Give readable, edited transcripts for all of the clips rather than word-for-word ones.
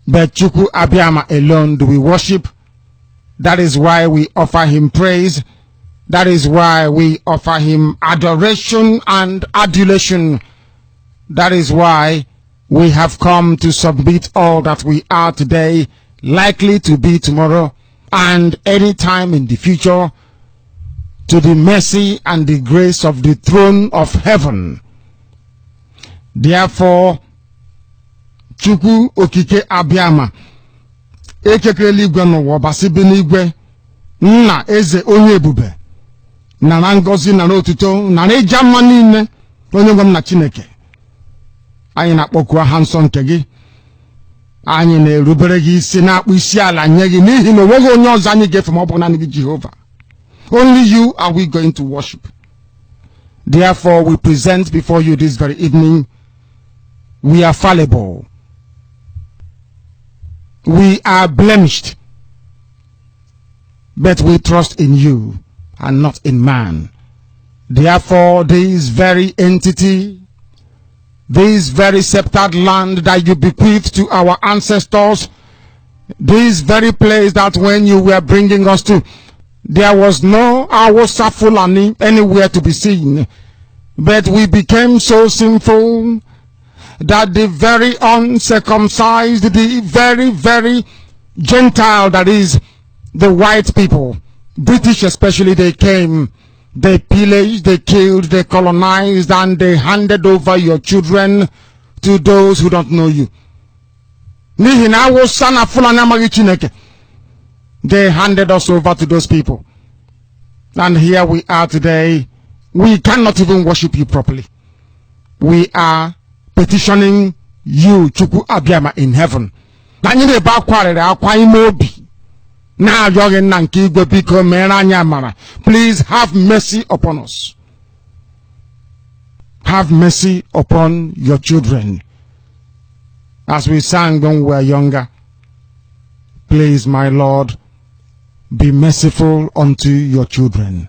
but Chukwu Abiyama alone do we worship. That is why we offer him praise. That is why we offer him adoration and adulation. That is why we have come to submit all that we are today, likely to be tomorrow, and any time in the future, to the mercy and the grace of the throne of heaven. Therefore, Chukwu Okike Abiyama, ekekere eluigwe n'ụwa ọbasi bi n'igwe, nna eze onye ebube, na ngọzi na n'otuto na ịja mma niile, onye nwe m na Chineke. Anyị na-akpọku aha nsọ nke gị, anyị na-erubere gị isi, na-akpụ isi ala nye gị, n'ihi na onweghị onye ọzọ anyị ga-efe ma ọ bụ naanị gị Jehova. Only you are we going to worship. Therefore, we present before you this very evening. We are fallible. We are blemished. But we trust in you and not in man. Therefore, this very entity, this very sceptered land that you bequeathed to our ancestors, this very place that when you were bringing us to, there was no Awusa Fulani anywhere to be seen. But we became so sinful that the very uncircumcised, the very Gentile, that is the white people, British especially, they came, they pillaged, they killed, they colonized, and they handed over your children to those who don't know you. They handed us over to those people. And here we are today. We cannot even worship you properly. We are petitioning you, Chukwu Abiyama, in heaven. Please have mercy upon us. Have mercy upon your children. As we sang when we were younger, please, my Lord, be merciful unto your children.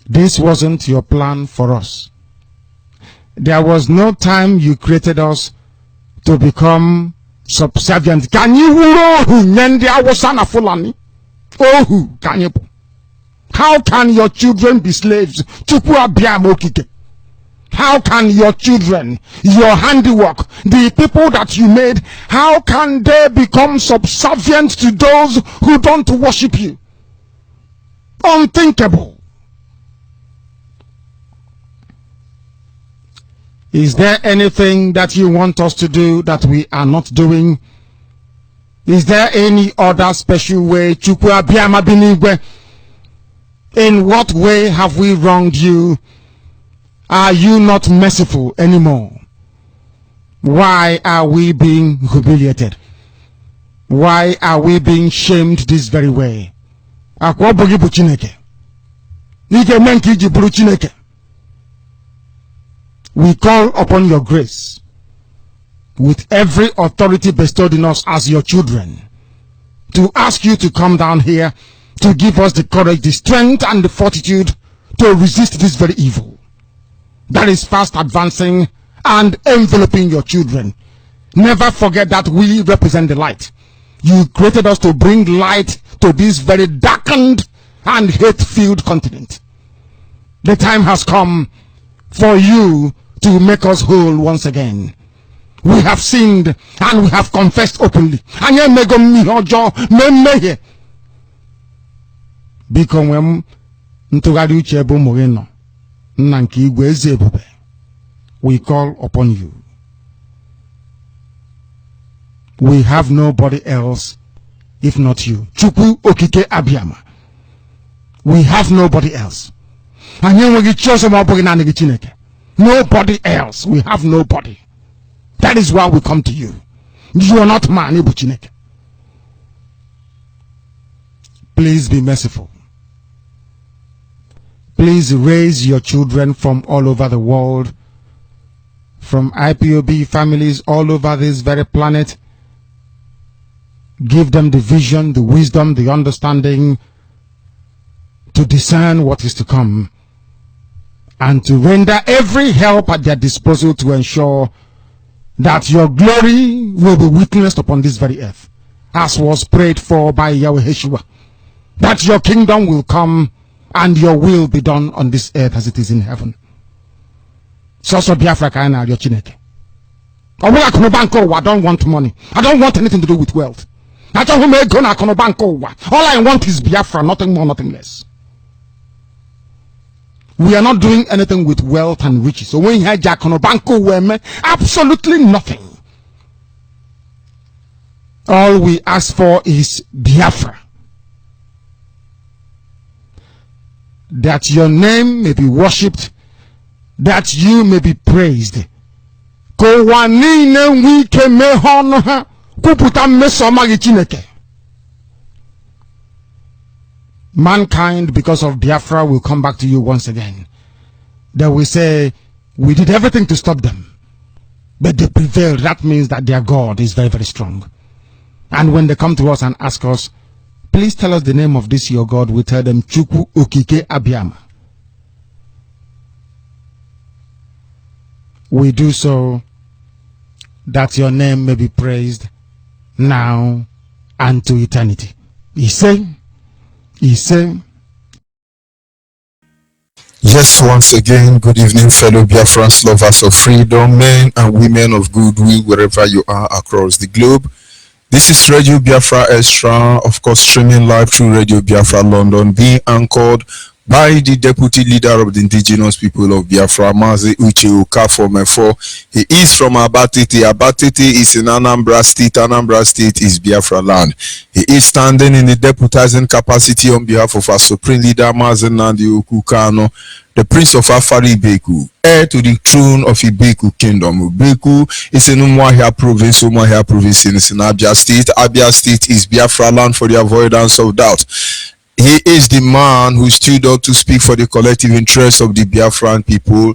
This wasn't your plan for us. There was no time you created us to become subservient. Can you how can your children be slaves? How can your children, your handiwork, the people that you made, how can they become subservient to those who don't worship you? Unthinkable. Is there anything that you want us to do that we are not doing? Is there any other special way? Chukwu Abiyama binigwe, in what way have we wronged you? Are you not merciful anymore? Why are we being humiliated? Why are we being shamed this very way? We call upon your grace with every authority bestowed in us as your children to ask you to come down here to give us the courage, the strength, and the fortitude to resist this very evil that is fast advancing and enveloping your children. Never forget that we represent the light. You created us to bring light to this very darkened and hate-filled continent. The time has come for you to make us whole once again. We have sinned and we have confessed openly. We call upon you. We have nobody else if not you. Chukwu Okike Abiyama. We have nobody else. Nobody else. We have nobody. That is why we come to you. You are not man. Please be merciful. Please raise your children from all over the world, from IPOB families all over this very planet. Give them the vision, the wisdom, the understanding to discern what is to come, and to render every help at their disposal to ensure that your glory will be witnessed upon this very earth, as was prayed for by Yahweh Yeshua, that your kingdom will come and your will be done on this earth as it is in heaven. So Biafra kana your Chineke. I don't want money. I don't want anything to do with wealth. All I want is Biafra, nothing more, nothing less. We are not doing anything with wealth and riches. So when you have Jaconobanko, absolutely nothing. All we ask for is Biafra. That your name may be worshipped, that you may be praised. Mankind, because of Biafra, will come back to you once again. They will say, we did everything to stop them, but they prevailed. That means that their God is very, very strong. And when they come to us and ask us, please tell us the name of this your God, we tell them, Chukwu Okike Abiyama. We do so that your name may be praised now and to eternity. He said. Yes, once again, good evening, fellow Biafrans, lovers of freedom, men and women of goodwill, wherever you are across the globe. This is Radio Biafra Extra, of course, streaming live through Radio Biafra London, being anchored by the Deputy Leader of the Indigenous People of Biafra, Mazi Uche Okafor. He is from Abatete. Abatete is in Anambra State. Anambra State is Biafra land. He is standing in the deputizing capacity on behalf of our Supreme Leader, Mazi Nnamdi Kanu, the Prince of Afari Ibeku, heir to the throne of Ibeku Kingdom. Ibeku is in Umuahia Province. Umuahia Province is in Abia State. Abia State is Biafra land, for the avoidance of doubt. He is the man who stood up to speak for the collective interests of the Biafran people,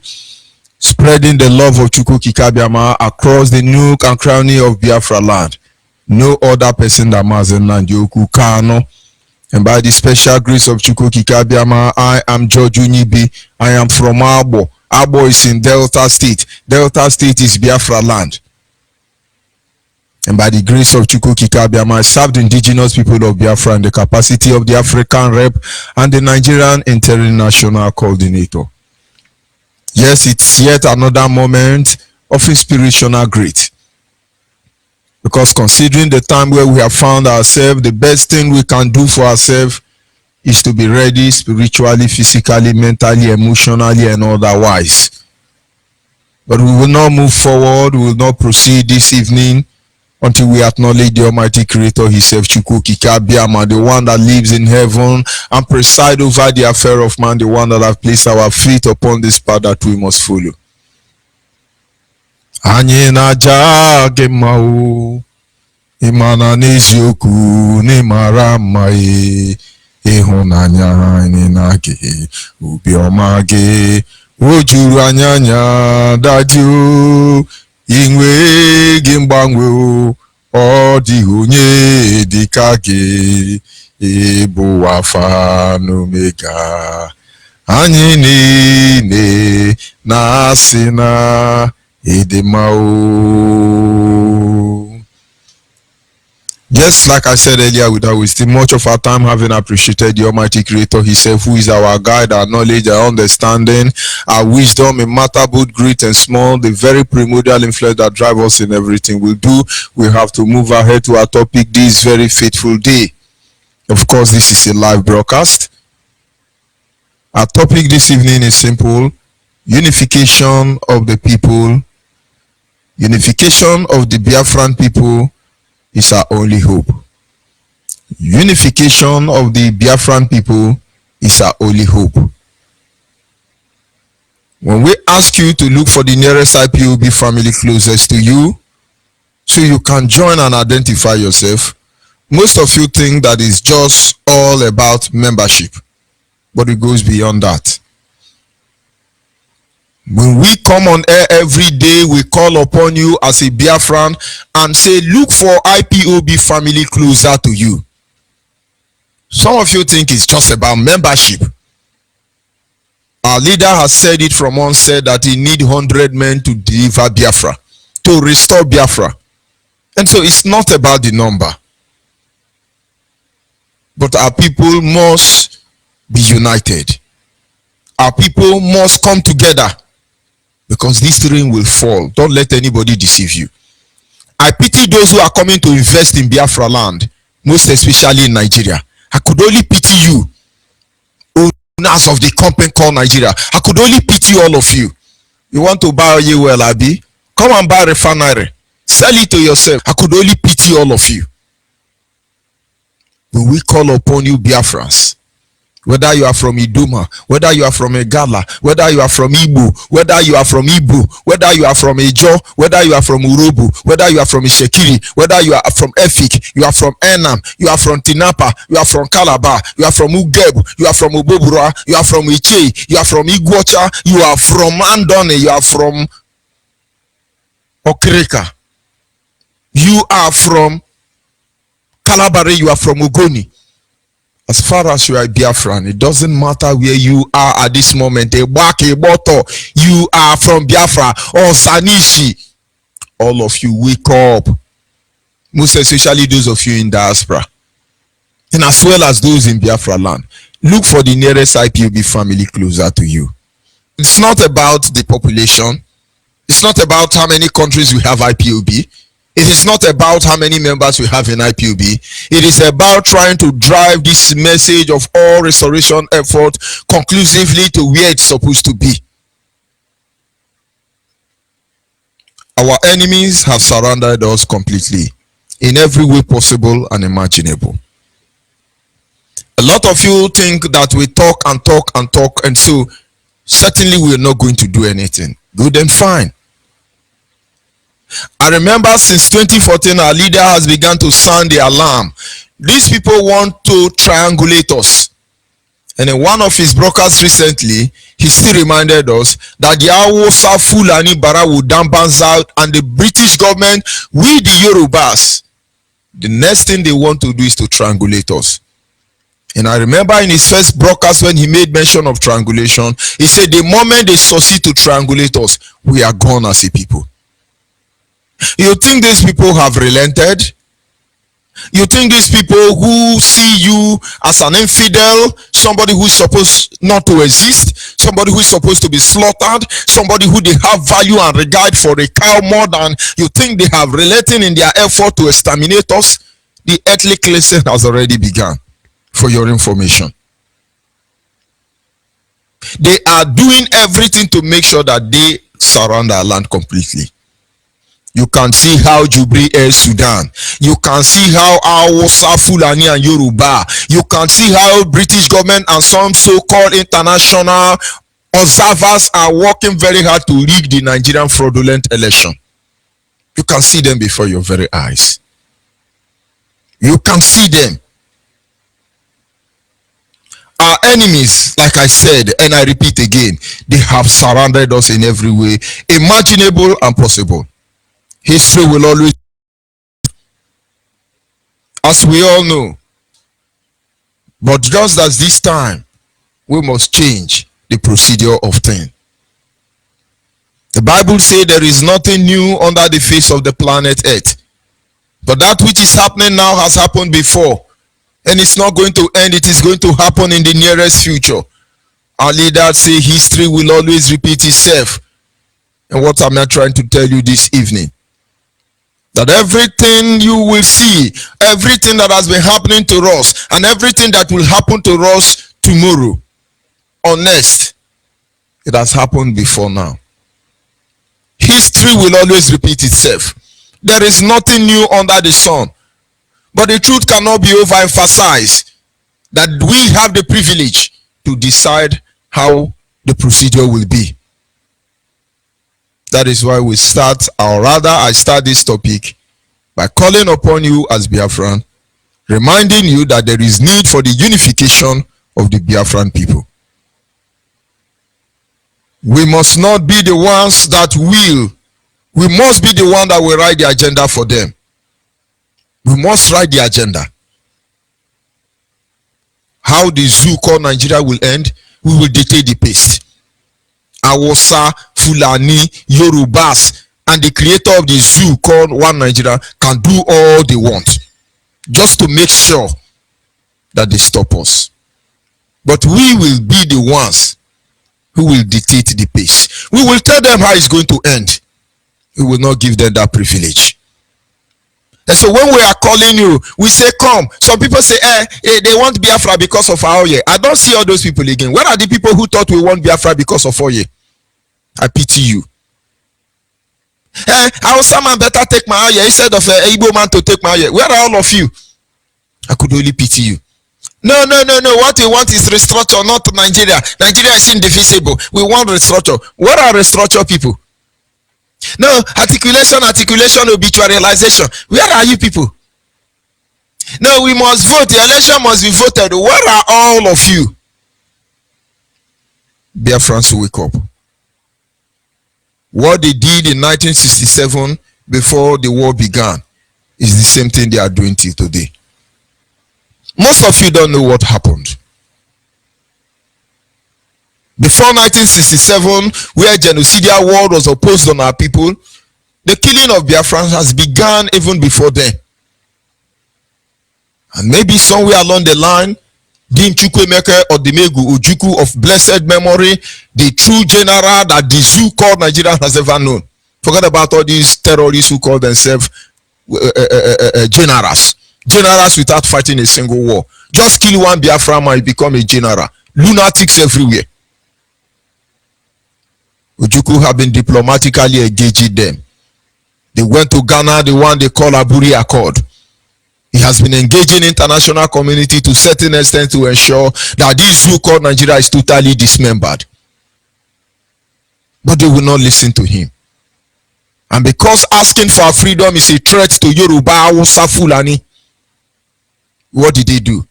spreading the love of Chukwu Kikabiyama across the nook and cranny of Biafra land. No other person than Mazi Nnamdi Kanu. And by the special grace of Chukwu Kikabiyama, I am George Unibi. I am from Abo. Abo is in Delta State. Delta State is Biafra land. And by the grace of Chukwu Kikabiyama, I served the indigenous people of Biafra in the capacity of the African rep and the Nigerian international coordinator. Yes, it's yet another moment of inspirational grit. Because considering the time where we have found ourselves, the best thing we can do for ourselves is to be ready spiritually, physically, mentally, emotionally, and otherwise. But we will not move forward, we will not proceed this evening until we acknowledge the Almighty Creator Himself, Chukwu Kikabiyama, the one that lives in heaven and preside over the affair of man, the one that has placed our feet upon this path that we must follow. Anyị na-aja gị mma o, ịmana n'eziokwu n'ịmara mma ịhụnanya anyị na gị, obiọma gị o juru anya daji o, inwe gị mgbanwe o, ọ dịghị onye dịka gị, ịbụ Alfa na Omega. Anyị niile na-asị na Just like I said earlier, without wasting much of our time, having appreciated the Almighty Creator Himself, who is our guide, our knowledge, our understanding, our wisdom in matter both great and small, the very primordial influence that drives us in everything we do, we have to move ahead to our topic this very fateful day. Of course, this is a live broadcast. Our topic this evening is simple: unification of the people. Unification of the Biafran people is our only hope. Unification of the Biafran people is our only hope. When we ask you to look for the nearest IPOB family closest to you, so you can join and identify yourself, most of you think that it's just all about membership, but it goes beyond that. When we come on air every day, we call upon you as a Biafran and say, look for IPOB family closer to you. Some of you think it's just about membership. Our leader has said it from onset that he need 100 men to deliver Biafra. to restore Biafra. And so it's not about the number, but our people must be united. Our people must come together, because this rain will fall. Don't let anybody deceive you. I pity those who are coming to invest in Biafra land, most especially in Nigeria. I could only pity you, owners of the company called Nigeria. I could only pity all of you. You want to buy oil, Abi? Come and buy a refinery. Sell it to yourself. I could only pity all of you. When we call upon you, Biafrans, whether you are from Idoma, whether you are from Egala, whether you are from Igbo, whether you are from Igbo, whether you are from Ejo, whether you are from Urobu, whether you are from Ishekiri, whether you are from Efik, you are from Enam, you are from Tinapa, you are from Calabar, you are from Ugeb, you are from Obobura, you are from Iche, you are from Iguacha, you are from Andone, you are from Okreka, you are from Calabari, you are from Ugoni. As far as you are Biafran, it doesn't matter where you are at this moment. You are from Biafra or Sanishi. All of you wake up. Most especially those of you in diaspora. And as well as those in Biafra land. Look for the nearest IPOB family closer to you. It's not about the population. It's not about how many countries we have IPOB. It is not about how many members we have in IPOB. It is about trying to drive this message of all restoration effort conclusively to where it's supposed to be. Our enemies have surrounded us completely in every way possible and imaginable. A lot of you think that we talk and talk and talk, and so certainly we are not going to do anything. Good and fine. I remember since 2014, our leader has begun to sound the alarm. These people want to triangulate us. And in one of his broadcasts recently, he still reminded us that the Hausa Fulani Bara will dampens out, and the British government with the Yorubas, the next thing they want to do is to triangulate us. And I remember in his first broadcast when he made mention of triangulation, he said the moment they succeed to triangulate us, we are gone as a people. You think these people have relented? You think these people who see you as an infidel, somebody who is supposed not to exist, somebody who is supposed to be slaughtered, somebody who they have value and regard for a cow more than you think they have relented in their effort to exterminate us? The earthly cleansing has already begun, for your information. They are doing everything to make sure that they surround our land completely. You can see how Jubri Air Sudan. You can see how Hausa, Fulani and Yoruba. You can see how British government and some so-called international observers are working very hard to rig the Nigerian fraudulent election. You can see them before your very eyes. You can see them. Our enemies, like I said, and I repeat again, they have surrounded us in every way imaginable and possible. History will always, as we all know. But just as this time, we must change the procedure of things. The Bible says there is nothing new under the face of the planet Earth. But that which is happening now has happened before. And it's not going to end. It is going to happen in the nearest future. Our leaders say history will always repeat itself. And what am I trying to tell you this evening? That everything you will see, everything that has been happening to us, and everything that will happen to us tomorrow, or next, it has happened before now. History will always repeat itself. There is nothing new under the sun. But the truth cannot be overemphasized that we have the privilege to decide how the procedure will be. That is why we start, or rather I start this topic by calling upon you as Biafran, reminding you that there is need for the unification of the Biafran people. We must not be the ones that will. We must be the one that will write the agenda for them. We must write the agenda. How the zoo called Nigeria will end, we will dictate the pace. Hausa, Fulani, Yorubas, and the creator of the zoo called One Nigeria can do all they want just to make sure that they stop us. But we will be the ones who will dictate the pace. We will tell them how it's going to end. We will not give them that privilege. And so when we are calling you, we say come. Some people say they want Biafra because of Aoye. I don't see all those people again. Where are the people who thought we want Biafra because of Aoye? I pity you. Hausa man better take my Aoye instead of Igbo man to take my Aoye. Where are all of you? I could only pity you. No. What we want is restructure, not Nigeria. Nigeria is indivisible. We want restructure. What are restructure people? No, articulation, obituarialization. Where are you people? No, we must vote. The election must be voted. Where are all of you? Biafrans, wake up. What they did in 1967 before the war began is the same thing they are doing till today. Most of you don't know what happened. Before 1967, where genocidal war was opposed on our people, the killing of Biafrans has begun even before then. And maybe somewhere along the line, Dim Chukwemeke or Dimegu Ojukwu of blessed memory, the true general that the zoo called Nigeria has ever known. Forget about all these terrorists who call themselves generals. Generals without fighting a single war. Just kill one Biafran man, you become a general. Lunatics everywhere. Ojukwu have been diplomatically engaging them. They went to Ghana, the one they call Aburi Accord. He has been engaging international community to certain extent to ensure that this zoo called Nigeria is totally dismembered. But they will not listen to him. And because asking for freedom is a threat to Yoruba, Hausa, Fulani, what did they do?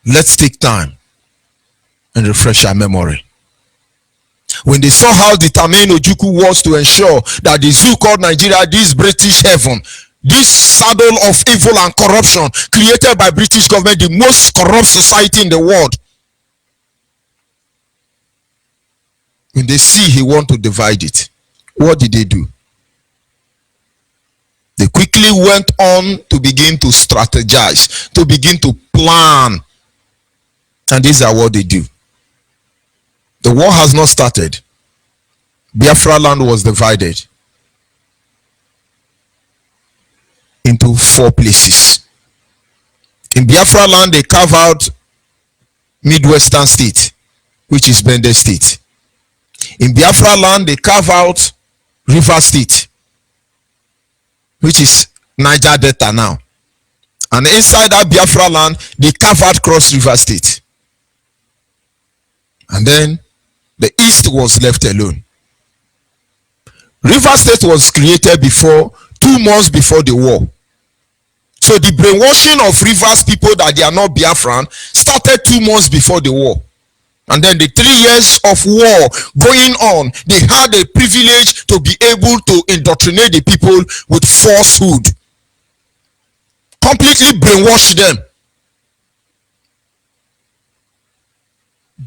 Let's take time and refresh our memory. When they saw how determined Ojukwu was to ensure that the zoo called Nigeria, this British heaven, this saddle of evil and corruption created by British government, the most corrupt society in the world, when they see he want to divide it, what did they do? They quickly went on to begin to strategize, to begin to plan. And these are what they do. The war has not started. Biafra land was divided into 4 places. In Biafra land, they carve out Midwestern state, which is Bende state. In Biafra land, they carve out River state, which is Niger Delta now. And inside that Biafra land, they carve out Cross River state. And then the east was left alone. River state was created before 2 months before the war. So the brainwashing of Rivers people that they are not Biafran started 2 months before the war. And then the 3 years of war going on, they had a privilege to be able to indoctrinate the people with falsehood. Completely brainwash them.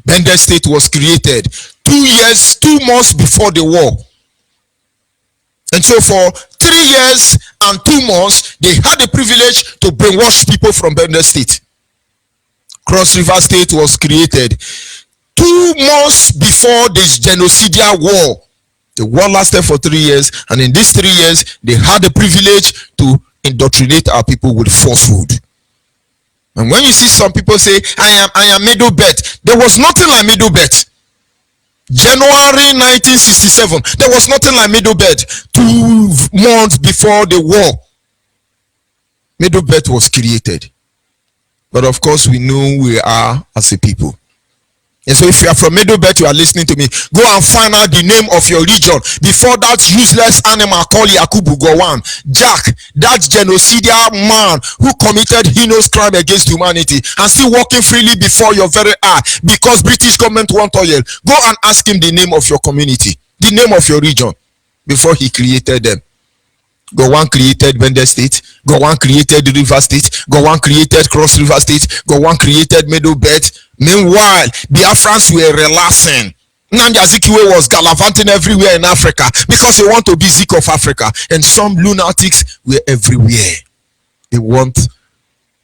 Bende state was created 2 months before the war. And so for 3 years and 2 months, they had the privilege to brainwash people from Bende state. Cross River state was created 2 months before this genocidal war. The war lasted for 3 years, and in these 3 years, they had the privilege to indoctrinate our people with falsehood. And when you see some people say, I am middle belt, there was nothing like middle belt. January 1967, there was nothing like middle belt. 2 months before the war, middle belt was created. But of course, we know who we are as a people. And so if you are from Middle Belt, you are listening to me, go and find out the name of your region before that useless animal called Yakubu Gowon, Jack, that genocidal man who committed heinous crime against humanity and still walking freely before your very eye because British government want oil. Go and ask him the name of your community, the name of your region before he created them. Gowon created Bende State. Gowon created River State. Gowon created Cross River State. Gowon created Middle Belt. Meanwhile, Biafrans were relaxing. Nnamdi Azikiwe was gallivanting everywhere in Africa because they want to be Zik of Africa. And some lunatics were everywhere. They want,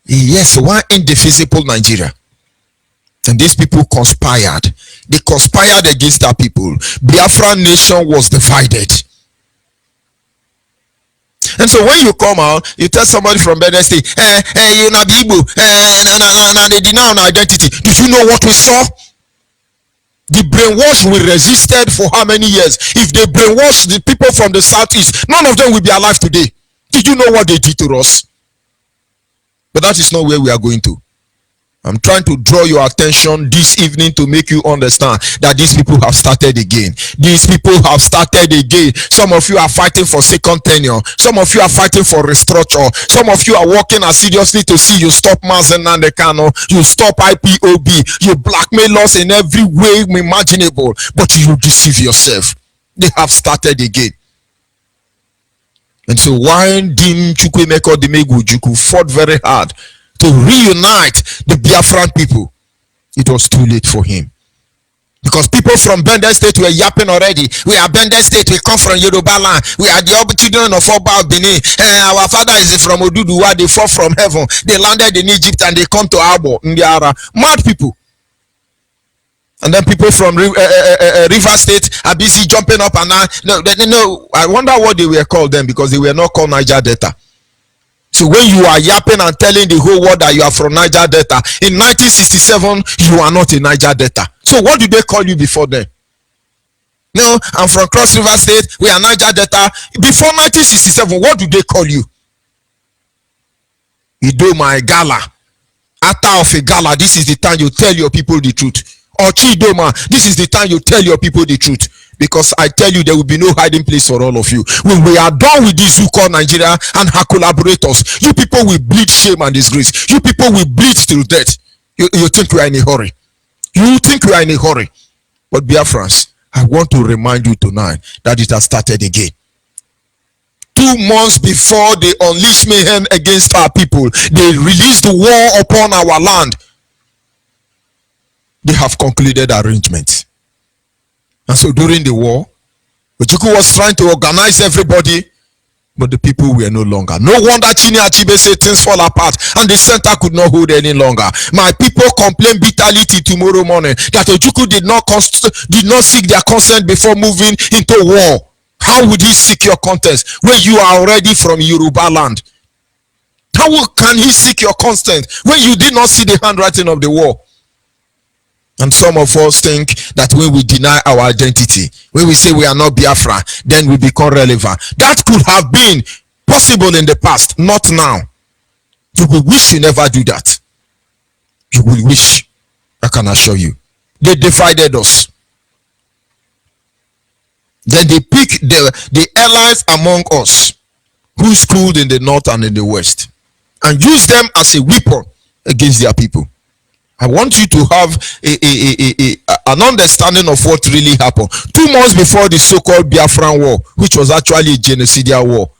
yes, one indivisible Nigeria. And these people conspired. They conspired against our people. Biafran nation was divided. And so when you come out, you tell somebody from Benin State, you know, they deny our identity. Did you know what we saw? The brainwash we resisted for how many years? If they brainwash the people from the southeast, none of them will be alive today. Did you know what they did to us? But that is not where we are going to. I'm trying to draw your attention this evening to make you understand that these people have started again. These people have started again. Some of you are fighting for second tenure. Some of you are fighting for restructure. Some of you are working assiduously to see you stop Mazen Nandekano, you stop Ipob, you blackmail us in every way imaginable, but you deceive yourself. They have started again. And so when Dim Chukwemeko Dimegu Juku fought very hard to reunite the Biafran people, it was too late for him. Because people from Bender State were yapping already. We are Bender State, we come from Yoruba land. We are the children of Oba Benin. Our father is from Oduduwa, they fall from heaven. They landed in Egypt and they come to Abo. They are mad people. And then people from River State are busy jumping up and down. No, I wonder what they were called then, because they were not called Niger Delta. So when you are yapping and telling the whole world that you are from Niger Delta, in 1967, you are not in Niger Delta. So what did they call you before then? No, I'm from Cross River State, we are Niger Delta. Before 1967, what do they call you? Idoma Gala. After of a gala, this is the time you tell your people the truth. Or Chidoma, this is the time you tell your people the truth. Because I tell you, there will be no hiding place for all of you. When we are done with this so-called Nigeria and her collaborators, you people will bleed shame and disgrace. You people will bleed till death. You think we are in a hurry. You think we are in a hurry. But Biafrans, I want to remind you tonight that it has started again. 2 months before they unleashed mayhem against our people, they released war upon our land. They have concluded arrangements. And so during the war, Ojukwu was trying to organize everybody, but the people were no longer. No wonder Chini Achibe said things fall apart and the center could not hold any longer. My people complain bitterly till tomorrow morning that Ojukwu did not seek their consent before moving into war. How would he seek your consent when you are already from Yoruba land? How can he seek your consent when you did not see the handwriting of the war? And some of us think that when we deny our identity, when we say we are not Biafra, then we become relevant. That could have been possible in the past, not now. You will wish you never do that. You will wish, I can assure you. They divided us. Then they picked the allies among us who schooled in the north and in the west and used them as a weapon against their people. I want you to have an understanding of what really happened. 2 months before the so-called Biafran war, which was actually a genocidal war,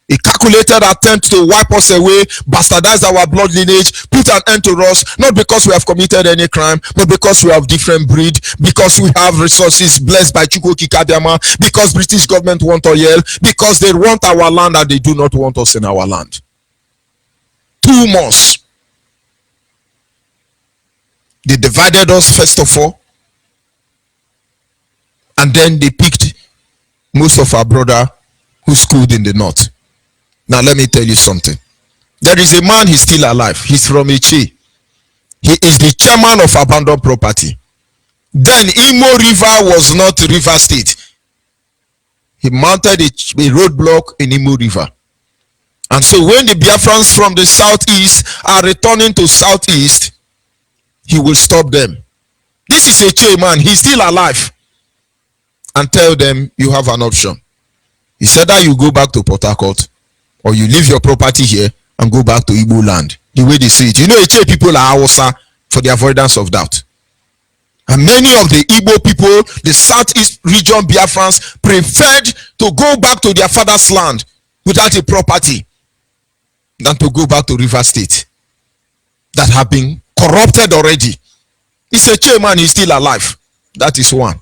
a calculated attempt to wipe us away, bastardize our blood lineage, put an end to us, not because we have committed any crime, but because we have different breed, because we have resources blessed by Chukwu Kikadiama, because British government want oil, because they want our land and they do not want us in our land. 2 months. They divided us first of all, and then they picked most of our brother who schooled in the north. Now let me tell you something. There is a man, he's still alive. He's from Eche. He is the chairman of abandoned property. Then Imo River was not River State. He mounted a roadblock in Imo River. And so when the Biafrans from the southeast are returning to southeast, he will stop them. This is a chairman, he's still alive. And tell them you have an option. He said that you go back to Port Harcourt, or you leave your property here and go back to Igbo land. The way they say it. You know, Eche people are Hausa for the avoidance of doubt. And many of the Igbo people, the southeast region Biafrans, preferred to go back to their father's land without a property than to go back to River State that have been corrupted already. It's a chairman, he's still alive. That is one.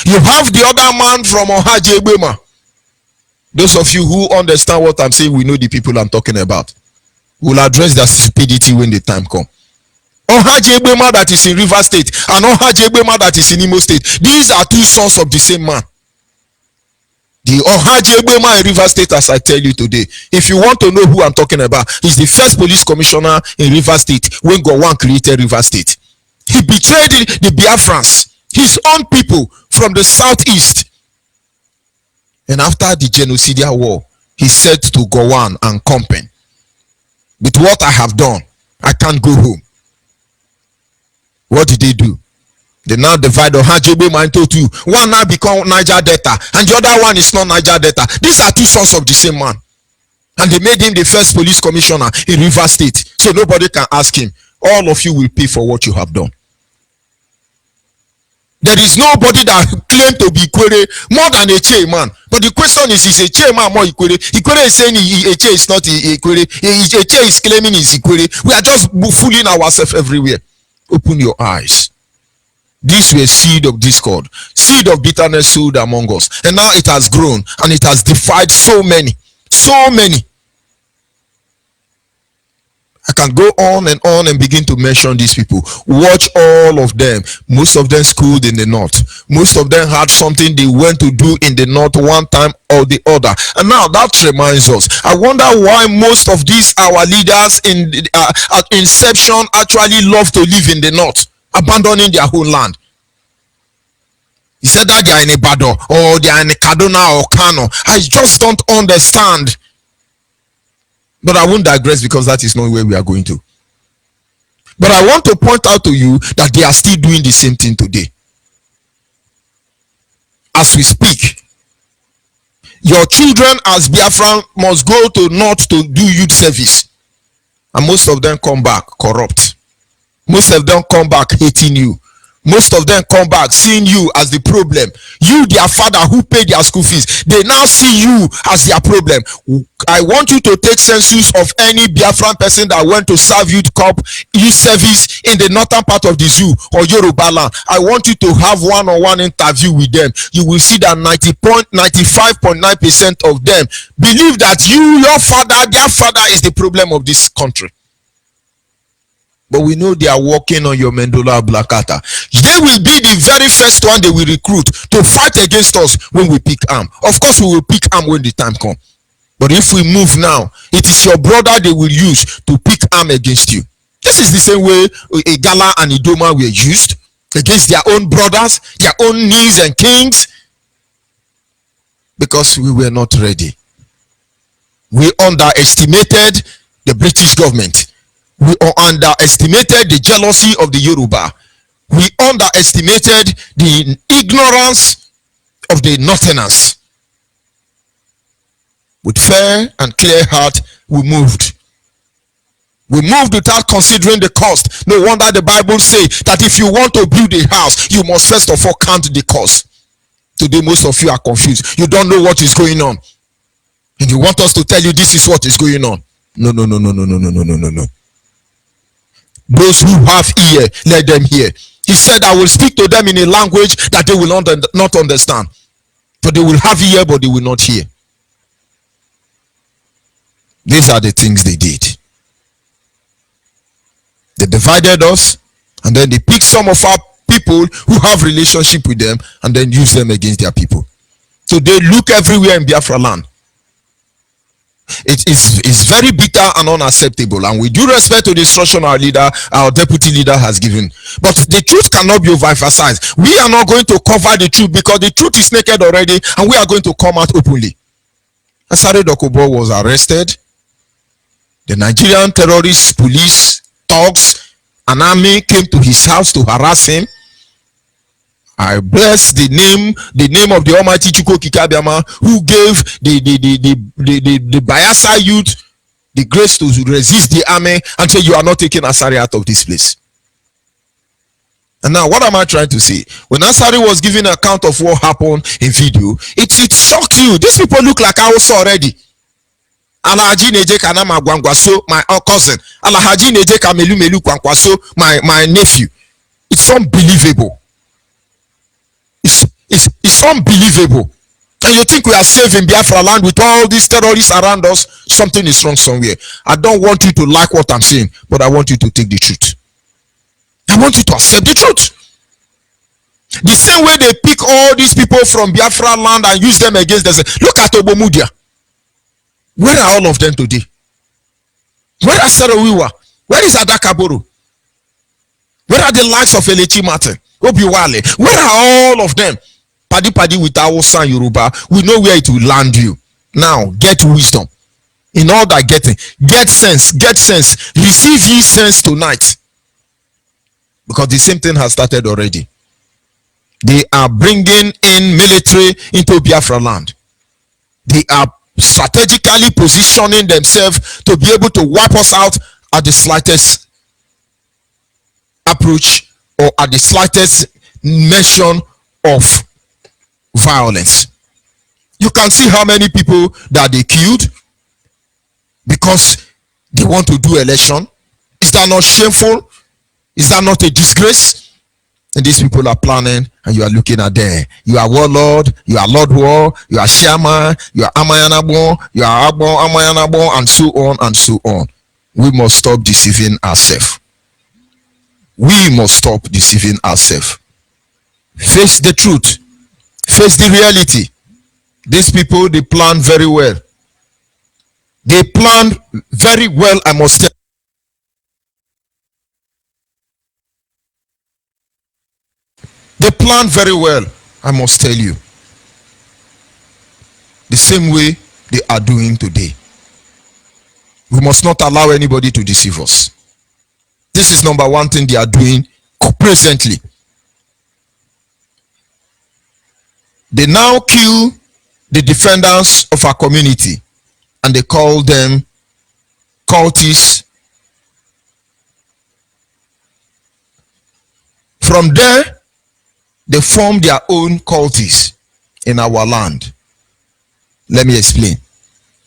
You have the other man from Ohaji Egbema. Those of you who understand what I'm saying, we know the people I'm talking about. We'll address their stupidity when the time comes. Ohaji Egbema that is in River State and Ohaji Egbema that is in Imo State. These are two sons of the same man. The Ohaji Egbema in River State, as I tell you today, if you want to know who I'm talking about, he's the first police commissioner in River State when Gowon created River State. He betrayed the Biafrans, his own people from the southeast. And after the genocidal war, he said to Gowon and company, with what I have done, I can't go home. What did they do? They now divide Ohaji Egbema into two. One now become Niger Delta, and the other one is not Niger Delta. These are two sons of the same man. And they made him the first police commissioner in River State. So nobody can ask him. All of you will pay for what you have done. There is nobody that claimed to be Ikwere more than a Che man. But the question is a Che man more Ikwere? Ikwere is saying Che is not Ikwere. Che is claiming is Ikwere. We are just fooling ourselves everywhere. Open your eyes. These were seed of discord, seed of bitterness sowed among us. And now it has grown and it has defied so many. So many. I can go on and begin to mention these people. Watch all of them. Most of them schooled in the north. Most of them had something they went to do in the north one time or the other. And now that reminds us. I wonder why most of these our leaders in at inception actually love to live in the north, abandoning their whole land. He said that they are in Ibadan or they are in Kaduna or Kano. I just don't understand. But I won't digress because that is not where we are going to. But I want to point out to you that they are still doing the same thing today. As we speak, your children as Biafran must go to north to do youth service. And most of them come back corrupt. Most of them come back hating you. Most of them come back seeing you as the problem. You, their father who paid their school fees, they now see you as their problem. I want you to take census of any Biafran person that went to serve youth service in the northern part of the zoo or Yoruba land. I want you to have one-on-one interview with them. You will see that 95.9% of them believe that you, your father, their father is the problem of this country. But we know they are working on your Mendola Blakata. They will be the very first one they will recruit to fight against us when we pick arm. Of course, we will pick arm when the time comes. But if we move now, it is your brother they will use to pick arm against you. This is the same way Igala and Idoma were used against their own brothers, their own kings and kings. Because we were not ready. We underestimated the British government. We underestimated the jealousy of the Yoruba. We underestimated the ignorance of the Northerners. With fair and clear heart, we moved. We moved without considering the cost. No wonder the Bible says that if you want to build a house, you must first of all count the cost. Today, most of you are confused. You don't know what is going on. And you want us to tell you this is what is going on. No. Those who have ear, let them hear. He said, I will speak to them in a language that they will not understand. For they will have ear, but they will not hear. These are the things they did. They divided us, and then they picked some of our people who have relationship with them, and then use them against their people. So they look everywhere in Biafra land. It's very bitter and unacceptable, and with due respect to the instruction our leader, our deputy leader has given, but the truth cannot be overemphasized. We are not going to cover the truth because the truth is naked already, and we are going to come out openly. Asare Dokubo was arrested. The Nigerian terrorist police, thugs, an army came to his house to harass him. I bless the name of the Almighty Chuko Kikabiama, who gave the Bayelsa youth the grace to resist the army and say, you are not taking Asari out of this place. And now, what am I trying to say? When Asari was giving an account of what happened in video, it shocked you. These people look like I was already. Alahaji Neje Kanama Gwangwaso, my cousin. Alahaji Neje Kamelu Melu Kwankwaso, my nephew. It's unbelievable. It's It's unbelievable. And you think we are safe in Biafra land with all these terrorists around us? Something is wrong somewhere. I don't want you to like what I'm saying, but I want you to take the truth. I want you to accept the truth. The same way they pick all these people from Biafra land and use them against them. Look at Obomudia. Where are all of them today? Where are Sarawiwa? Where is Adakaboro? Where are the likes of Elechi Martin? Obiwale? Where are all of them? Padi with Hausa Yoruba. We know where it will land you. Now, get wisdom. In all that getting, get sense. Receive ye sense tonight. Because the same thing has started already. They are bringing in military into Biafra land. They are strategically positioning themselves to be able to wipe us out at the slightest approach or at the slightest mention of violence. You can see how many people that they killed because they want to do election. Is that not shameful? Is that not a disgrace? And these people are planning, and you are looking at them. You are warlord, you are Lord War, you are Shaman, you are Amayanabo, you are Abon Amayanabo, and so on and so on. We must stop deceiving ourselves. We must stop deceiving ourselves. Face the truth. Face the reality. These people, they plan very well. They planned very well, I must tell you. They plan very well, I must tell you. The same way they are doing today. We must not allow anybody to deceive us. This is number one thing they are doing presently. They now kill the defenders of our community and they call them cultists. From there, they form their own cultists in our land. Let me explain.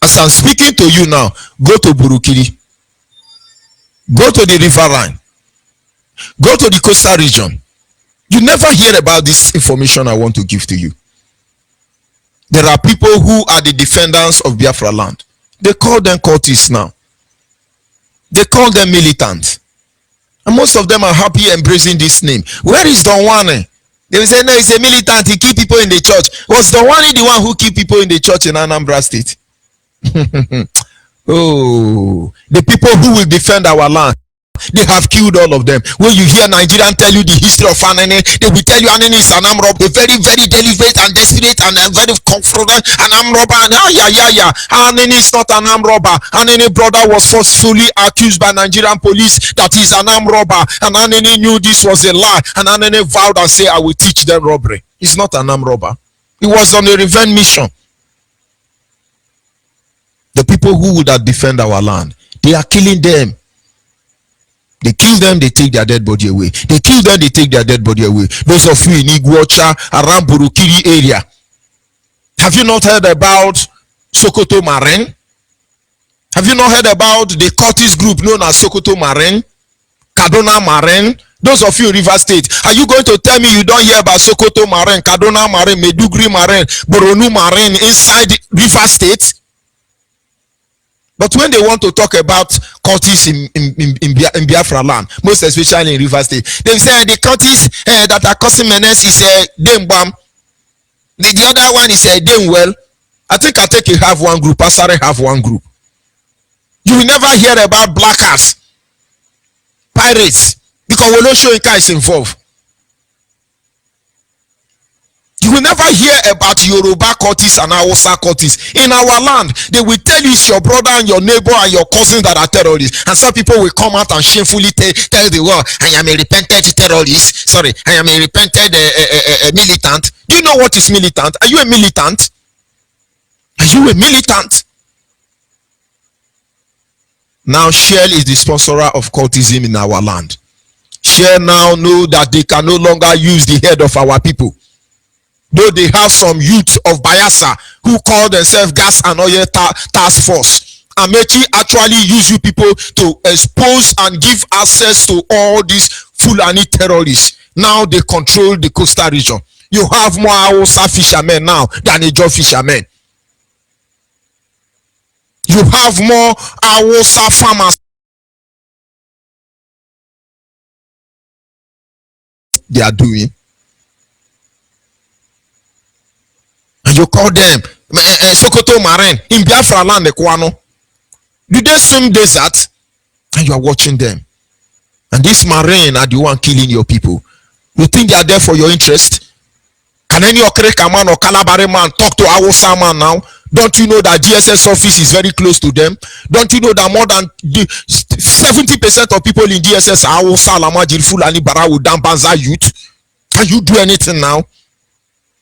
As I'm speaking to you now, go to Burukiri, go to the riverine, go to the coastal region. You never hear about this information I want to give to you. There are people who are the defenders of Biafra land. They call them cultists now. They call them militants. And most of them are happy embracing this name. Where is Don Juan? They will say, no, he's a militant. He keep people in the church. Was Don Juan the one who keep people in the church in Anambra State? Oh, the people who will defend our land, they have killed all of them. When you hear Nigerian tell you the history of Anene, they will tell you Anene is an armed robber, a very, very deliberate and desperate and very confronted an armed robber. And Anene is not an armed robber. Anene brother was forcefully accused by Nigerian police that he's an armed robber, and Anene knew this was a lie, and Anene vowed and said, I will teach them robbery. He's not an armed robber. He was on a revenge mission. The people who would have defend our land, they are killing them. They kill them, they take their dead body away. They kill them, they take their dead body away. Those of you in Iguacha, around Burukiri area, have you not heard about Sokoto Marine? Have you not heard about the cultist group known as Sokoto Marine, Kaduna Marine? Those of you in River State, are you going to tell me you don't hear about Sokoto Marine, Kaduna Marine, Meduguri Marine, Boronu Marine inside River State? But when they want to talk about cultists in Biafra land, most especially in River State, they say the cultists that are causing menace is Dembam. The other one is Demwell. I think Ateke have one group, Asare have one group. You will never hear about blackers, pirates, because Woloshoinka is involved. You will never hear about Yoruba cultists and Hausa cultists in our land. They will tell you it's your brother and your neighbor and your cousin that are terrorists. And some people will come out and shamefully tell the world, I am a repentant terrorist. Sorry, I am a repentant militant. Do you know what is militant? Are you a militant? Are you a militant? Now Shell is the sponsor of cultism in our land. Shell now know that they can no longer use the head of our people. Though they have some youth of Bayelsa who call themselves Gas and Oil Task Force. Amechi actually use you people to expose and give access to all these Fulani terrorists. Now they control the coastal region. You have more Hausa fishermen now than Ijaw fishermen. You have more Hausa farmers. They are doing. And you call them Sokoto Marine in Biafra land, Ekwano. Do they swim desert? And you are watching them. And this Marine are the one killing your people. You think they are there for your interest? Can any Okreka man or Kalabare man talk to Hausa man now? Don't you know that GSS office is very close to them? Don't you know that more than 70% of people in DSS are Hausa, Lamajiri, Fulani, Barawu, Dambanza youth? Can you do anything now?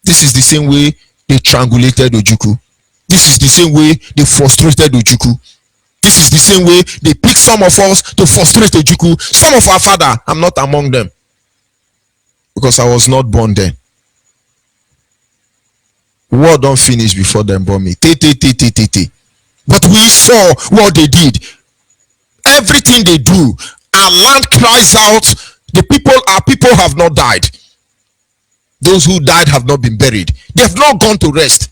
This is the same way they triangulated Ojukwu. This is the same way they frustrated Ojukwu. This is the same way they pick some of us to frustrate Ojukwu. Some of our father, I'm not among them. Because I was not born then. War don't finish before them born me. But we saw what they did. Everything they do, our land cries out. The people, our people have not died. Those who died have not been buried. They have not gone to rest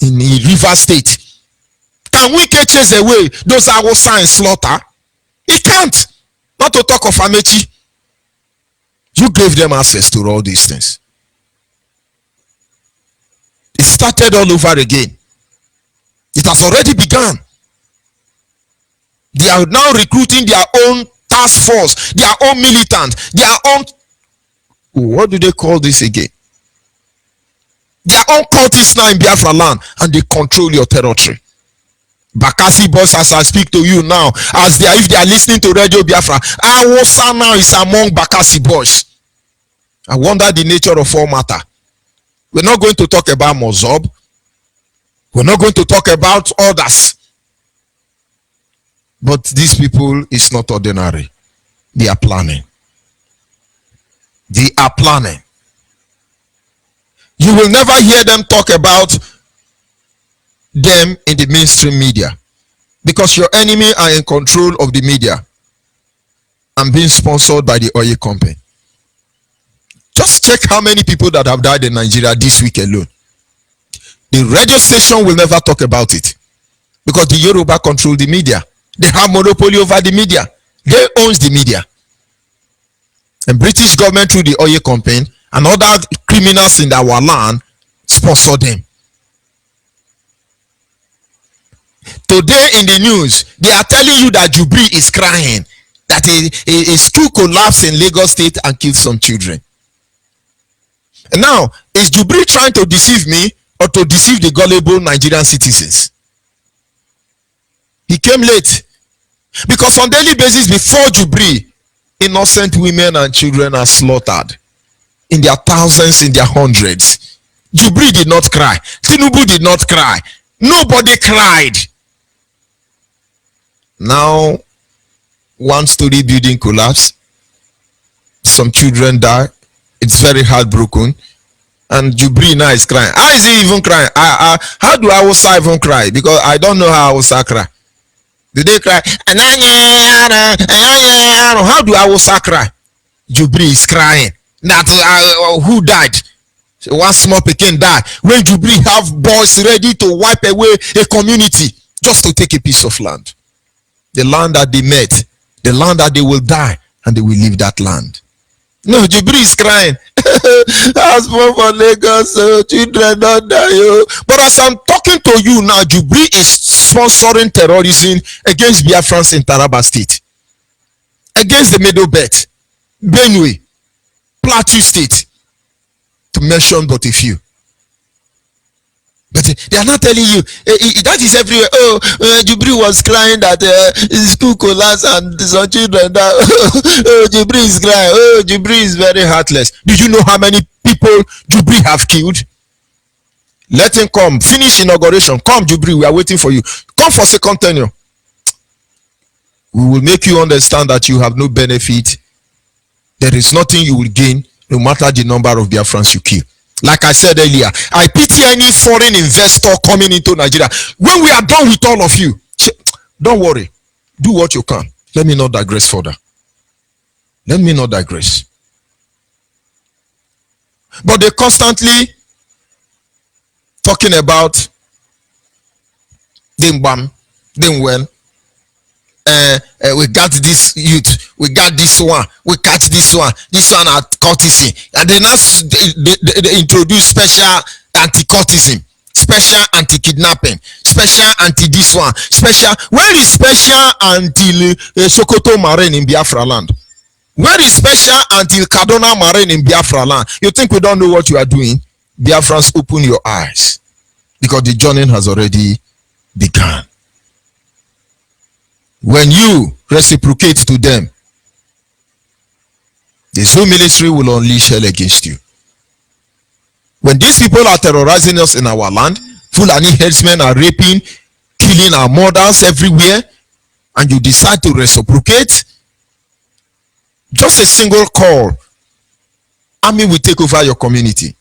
in River State. Can we chase away those Hausa and slaughter? It can't. Not to talk of Amechi. You gave them access to all these things. It started all over again. It has already begun. They are now recruiting their own task force, their own militant, their own, what do they call this again? Their own cultists now in Biafra land, and they control your territory. Bakassi boys, as I speak to you now, as they are, if they are listening to Radio Biafra, Hausa now is among Bakassi boys. I wonder the nature of all matter. We're not going to talk about Mozob. We're not going to talk about others. But these people is not ordinary. They are planning. They are planning. You will never hear them talk about them in the mainstream media, because your enemy are in control of the media and being sponsored by the oil company. Just check how many people that have died in Nigeria this week alone. The radio station will never talk about it, because the Yoruba control the media. They have monopoly over the media. They owns the media. And British government through the oil company and other criminals in our land sponsor them. Today in the news, they are telling you that Jubri is crying, that a school collapsed in Lagos State and killed some children. And now, is Jubri trying to deceive me or to deceive the gullible Nigerian citizens? He came late, because on daily basis before Jubri, innocent women and children are slaughtered in their thousands, in their hundreds. Jubri did not cry. Tinubu did not cry. Nobody cried. Now, one story building collapsed. Some children die. It's very heartbroken. And Jubri now is crying. How is he even crying? How do Hausa even cry? Because I don't know how Hausa cry. Do they cry? How do Hausa cry? Jubri is crying. That who died? One small pikin died. When Jubri have boys ready to wipe away a community just to take a piece of land. The land that they met, the land that they will die, and they will leave that land. No, Jubri is crying. As for Lagos, children don't die. But as I'm talking to you now, Jubri is sponsoring terrorism against Biafrans in Taraba State, against the Middle Belt, Benue, Plateau State, to mention but a few. But they are not telling you that is everywhere. Jubri was crying that school collapsed and some children died. Jubri is crying. Jubri is very heartless. Do you know how many people Jubri have killed? Let him come. Finish inauguration. Come, Jubri. We are waiting for you. Come for second tenure. We will make you understand that you have no benefit. There is nothing you will gain, no matter the number of Biafrans you kill. Like I said earlier, I pity any foreign investor coming into Nigeria. When we are done with all of you, don't worry. Do what you can. Let me not digress further. Let me not digress. But they constantly talking about them bam, them well. We got this youth, we got this one, we catch this one at courtesy, and they now they introduce special anti-courtism, special anti-kidnapping, special anti this one, special. Where is special until Sokoto Marine in Biafra land? Where is special until Kaduna Marine in Biafra land? You think we don't know what you are doing? Biafrans, open your eyes, because the journey has already begun. When you reciprocate to them, the Zoo ministry will unleash hell against you. When these people are terrorizing us in our land, Fulani headsmen are raping, killing our mothers everywhere, and you decide to reciprocate, just a single call, army will take over your community.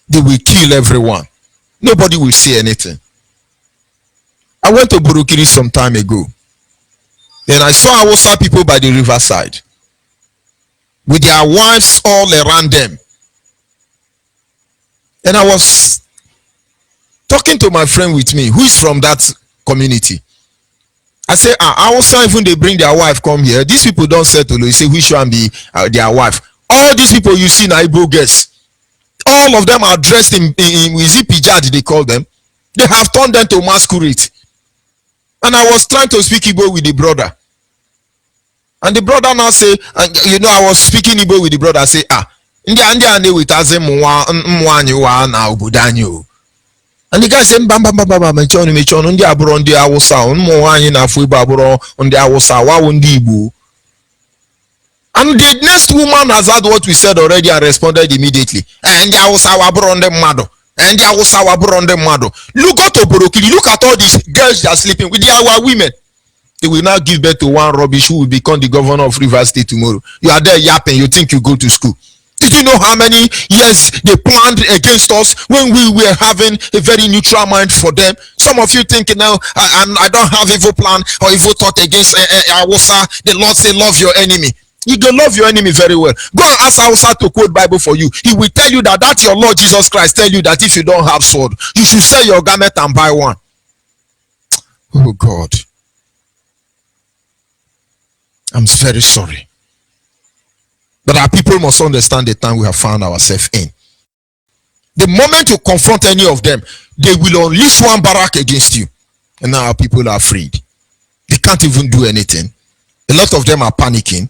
They will kill everyone. Nobody will say anything. I went to Burukiri some time ago. Then I saw Hausa people by the riverside with their wives all around them. And I was talking to my friend with me, who is from that community. I say, Hausa, even they bring their wife come here. These people don't settle. They say, which one be their wife? All these people you see in Ipob guests, all of them are dressed in is it pijad they call them? They have turned them to masquerade. And I was trying to speak Igbo with the brother. And the brother now say, I was speaking Igbo with the brother. I say, and the guy said, and the next woman has heard what we said already and responded immediately. And look, go to Borokili, look at all these girls that are sleeping with our women. They will now give birth to one rubbish who will become the governor of Rivers State tomorrow. You are there yapping, you think you go to school. Did you know how many years they planned against us when we were having a very neutral mind for them? Some of you think now, I don't have evil plan or evil thought against Hausa. The Lord say, love your enemy. You can love your enemy very well. Go and ask Hausa to quote Bible for you. He will tell you that your Lord Jesus Christ tell you that if you don't have sword, you should sell your garment and buy one. Oh God. I'm very sorry. But our people must understand the time we have found ourselves in. The moment you confront any of them, they will unleash one barrack against you. And now our people are afraid. They can't even do anything. A lot of them are panicking.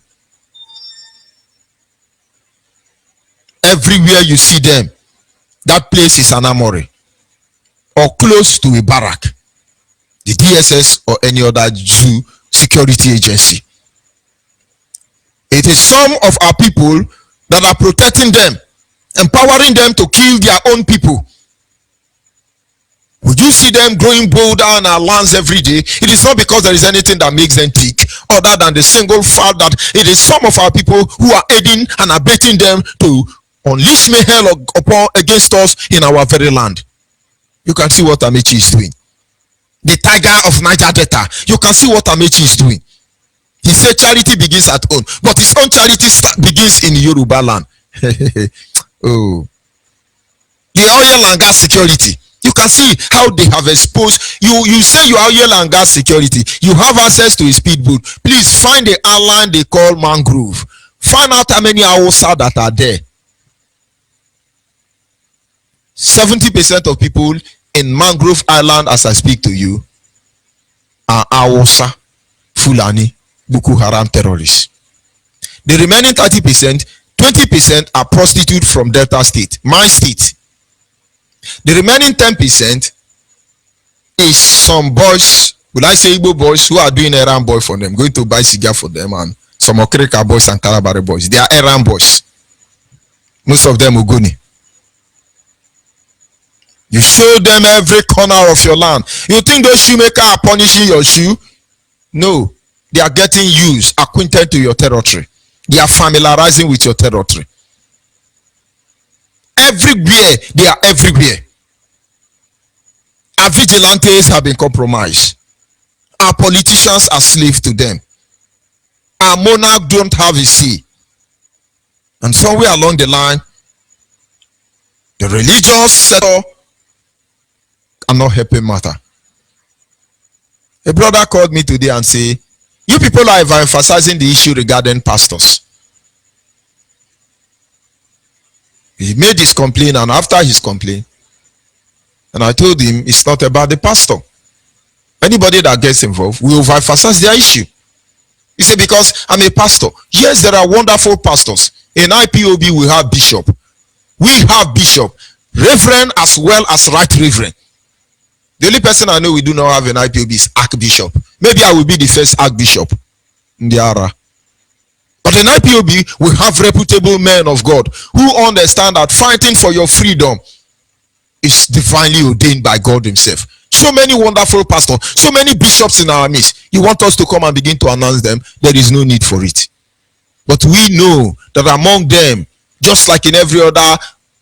Everywhere you see them, that place is an armory or close to a barrack, the DSS or any other Jew security agency. It is some of our people that are protecting them, empowering them to kill their own people. Would you see them growing bolder on our lands every day? It is not because there is anything that makes them tick, other than the single fact that it is some of our people who are aiding and abetting them to unleash mayhem upon against us in our very land. You can see what Amechi is doing. The tiger of Niger Delta. You can see what Amechi is doing. He said charity begins at home, but his own charity begins in Yoruba land. Oh, the oil and gas security. You can see how they have exposed you. You say you are oil and gas security. You have access to a speedboat. Please find the island they call Mangrove. Find out how many Hausa that are there. 70% of people in Mangrove Island, as I speak to you, are Hausa, Fulani, Boko Haram terrorists. The remaining 30%, 20% are prostitutes from Delta State, my state. The remaining 10% is some boys, will I say Igbo boys, who are doing errand boy for them, going to buy cigar for them, and some Okrika boys and Kalabari boys. They are errand boys. Most of them Uguni. You show them every corner of your land. You think those shoemakers are punishing your shoe? No. They are getting used, acquainted to your territory. They are familiarizing with your territory. Everywhere, they are everywhere. Our vigilantes have been compromised. Our politicians are slaves to them. Our monarch don't have a say. And somewhere along the line, The religious sector cannot help a matter. A brother called me today and say, you people are emphasizing the issue regarding pastors. He made his complaint, and after his complaint, and I told him it's not about the pastor. Anybody that gets involved will emphasize their issue. He said, because I'm a pastor. Yes, there are wonderful pastors. In IPOB, we have bishop. We have bishop, reverend as well as right reverend. The only person I know we do not have in IPOB is archbishop. Maybe I will be the first archbishop in the era. But in IPOB, we have reputable men of God who understand that fighting for your freedom is divinely ordained by God himself. So many wonderful pastors, so many bishops in our midst. You want us to come and begin to announce them? There is no need for it. But we know that among them, just like in every other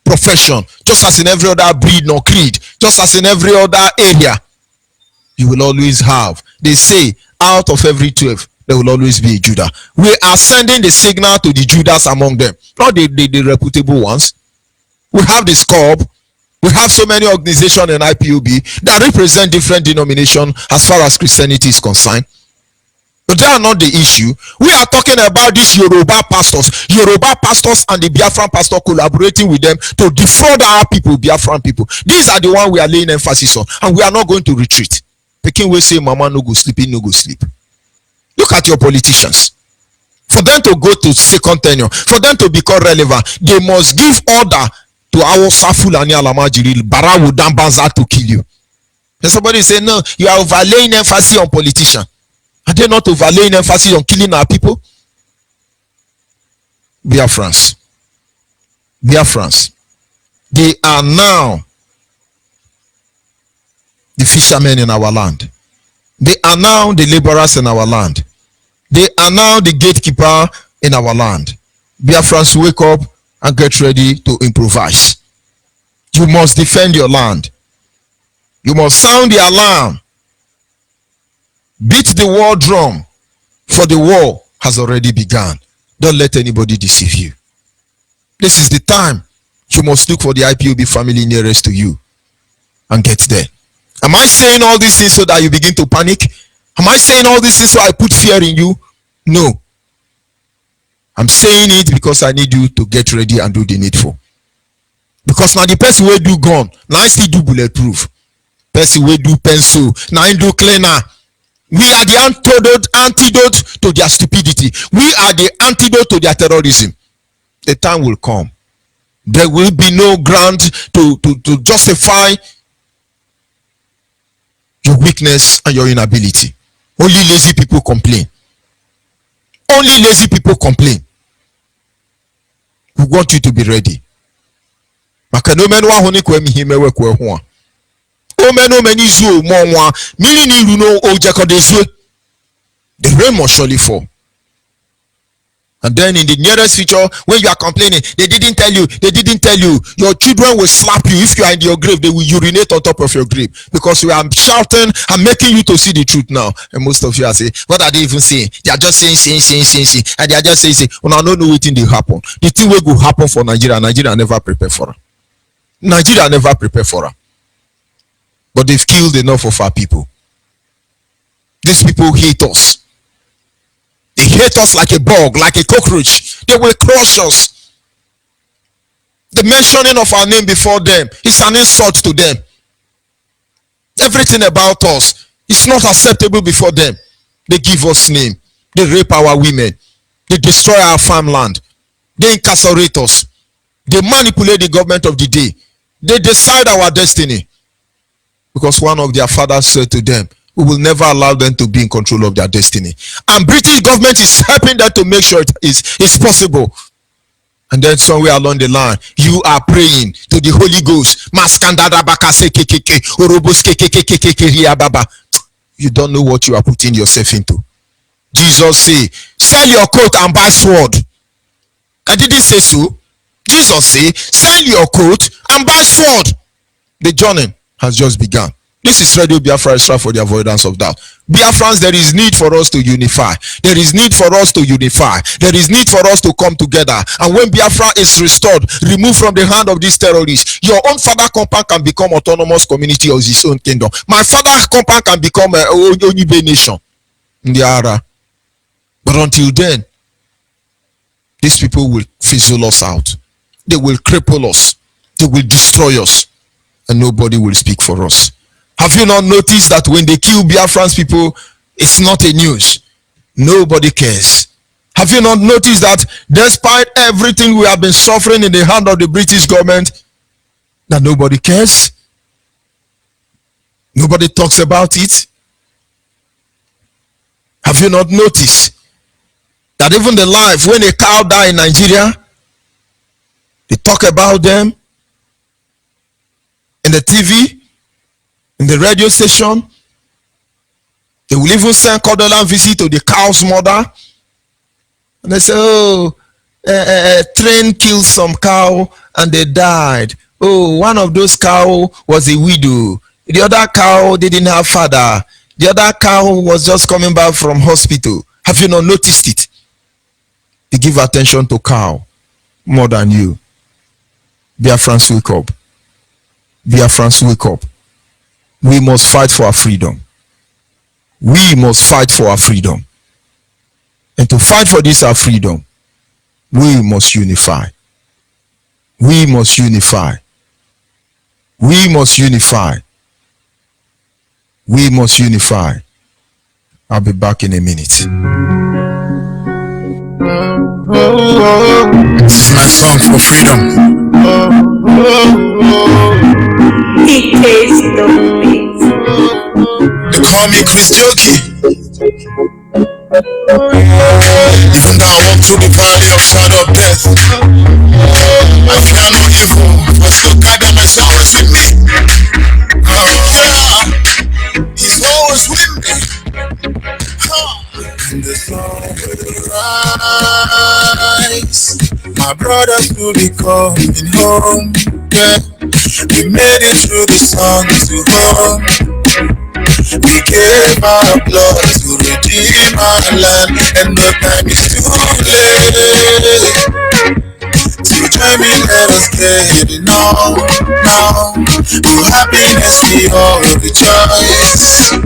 profession, just as in every other breed nor creed, just as in every other area, you will always have. They say, out of every 12, there will always be a Judah. We are sending the signal to the Judas among them, not the reputable ones. We have the SCOB. We have so many organizations in IPOB that represent different denominations as far as Christianity is concerned. But they are not the issue. We are talking about these Yoruba pastors and the Biafran pastor collaborating with them to defraud our people, Biafran people. These are the ones we are laying emphasis on, and we are not going to retreat. Peking will say, Mama no go sleep, no go sleep. Look at your politicians. For them to go to second tenure, for them to become relevant, they must give order to our Safulani Alamajiri Barawu Dambanza to kill you. And somebody say, no, you are overlaying emphasis on politicians. Are they not overlaying emphasis on killing our people? Biafrans. They are now the fishermen in our land. They are now the laborers in our land. They are now the gatekeeper in our land. Biafrans, wake up and get ready to improvise. You must defend your land. You must sound the alarm. Beat the war drum, for the war has already begun. Don't let anybody deceive you. This is the time you must look for the IPOB family nearest to you and get there. Am I saying all these things so that you begin to panic? Am I saying all these things so I put fear in you? No. I'm saying it because I need you to get ready and do the needful. Because now the person will do gun, now I still do bulletproof. Person will do pencil, now I do cleaner. We are the antidote to their stupidity. We are the antidote to their terrorism. The time will come. There will be no ground to justify your weakness and your inability. Only lazy people complain. Only lazy people complain. We want you to be ready. The rain must surely fall. And then in the nearest future, when you are complaining, they didn't tell you, your children will slap you. If you are in your grave, they will urinate on top of your grave. Because we are shouting and making you to see the truth now. And most of you are saying, what are they even saying? They are just saying. And they are just saying, well, I don't know what thing will happen. The thing will happen for Nigeria. Nigeria never prepare for her. Nigeria never prepare for her. But they've killed enough of our people. These people hate us. They hate us like a bug, like a cockroach. They will crush us. The mentioning of our name before them is an insult to them. Everything about us is not acceptable before them. They give us name. They rape our women. They destroy our farmland. They incarcerate us. They manipulate the government of the day. They decide our destiny. Because one of their fathers said to them, we will never allow them to be in control of their destiny. And British government is helping them to make sure it is possible. And then somewhere along the line, you are praying to the Holy Ghost. You don't know what you are putting yourself into. Jesus say, sell your coat and buy sword. I didn't say so. Jesus say, sell your coat and buy sword. The journey has just begun. This is Radio Biafra Extra for the avoidance of doubt. Biafrans, there is need for us to unify. There is need for us to unify. There is need for us to come together. And when Biafra is restored, removed from the hand of these terrorists, your own father compound can become autonomous community of his own kingdom. My father compound can become a Onibe nation in the Ara. But until then, these people will fizzle us out. They will cripple us. They will destroy us. And nobody will speak for us. Have you not noticed that when they kill Biafrans people, it's not a news? Nobody cares. Have you not noticed that despite everything we have been suffering in the hand of the British government, that nobody cares? Nobody talks about it? Have you not noticed that even the life when a cow die in Nigeria, they talk about them in the TV, in the radio station? They will even send condolence visit to the cow's mother, and they say, oh, a train killed some cow and they died. Oh, one of those cow was a widow. The other cow didn't have father. The other cow was just coming back from hospital. Have you not noticed it? They give attention to cow more than you. Biafrans, wake up. Biafrans, wake up. We must fight for our freedom. We must fight for our freedom. And to fight for this our freedom, we must unify. We must unify. We must unify. We must unify. I'll be back in a minute. This is my song for freedom. He tastes the beats. They call me Chris Joki. Even though I walk through the valley of shadow of death, I fear no evil, for still God that myself is with me. Yeah, He's always with me. And the sun will rise. My brothers will be coming home. Yeah, we made it through the sun to home. We gave our blood to redeem our land, and the time is too late. So join me, let us get it now. For happiness we all rejoice.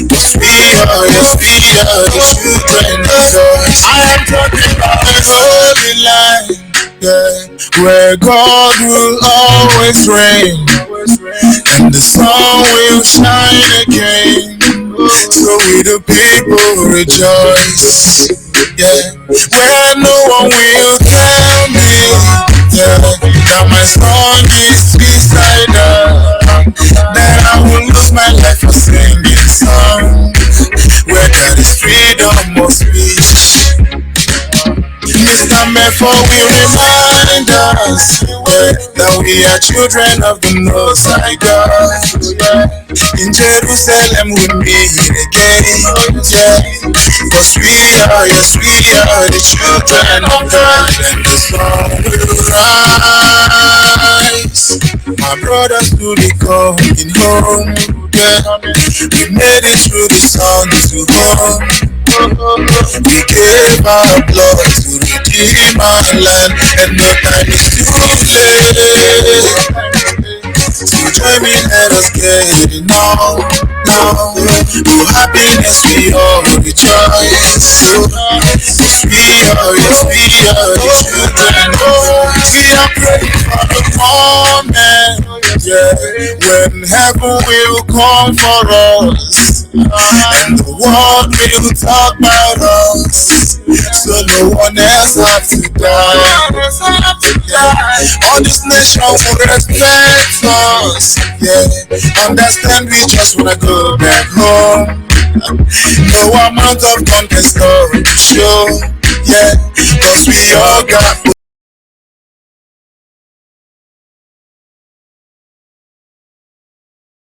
Yes, we are the children of God. I am talking about the holy land, yeah, where God will always reign, and the sun will shine again. So we the people rejoice, yeah, where no one will tell me, yeah, that my son is beside her, that I will lose my life for singing songs, where there is freedom of speech. Mr. Mepho will remind us, yeah, that we are children of the Most High God. In Jerusalem we meet again, yeah, because we are the children of God. And the sun will rise. My brothers will be coming home, yeah. We made it through the sun to home. We gave our blood to redeem our land, and the time is too late. So join me, let us get it now. For happiness we all rejoice. Yes, we are the children of God. We are praying for the moment, yeah, when heaven will come for us, and the world will talk about us, so no one else have to die. All this nation will respect us, yeah. Understand we just wanna go back home. No amount of conquest or show, yeah, cause we all got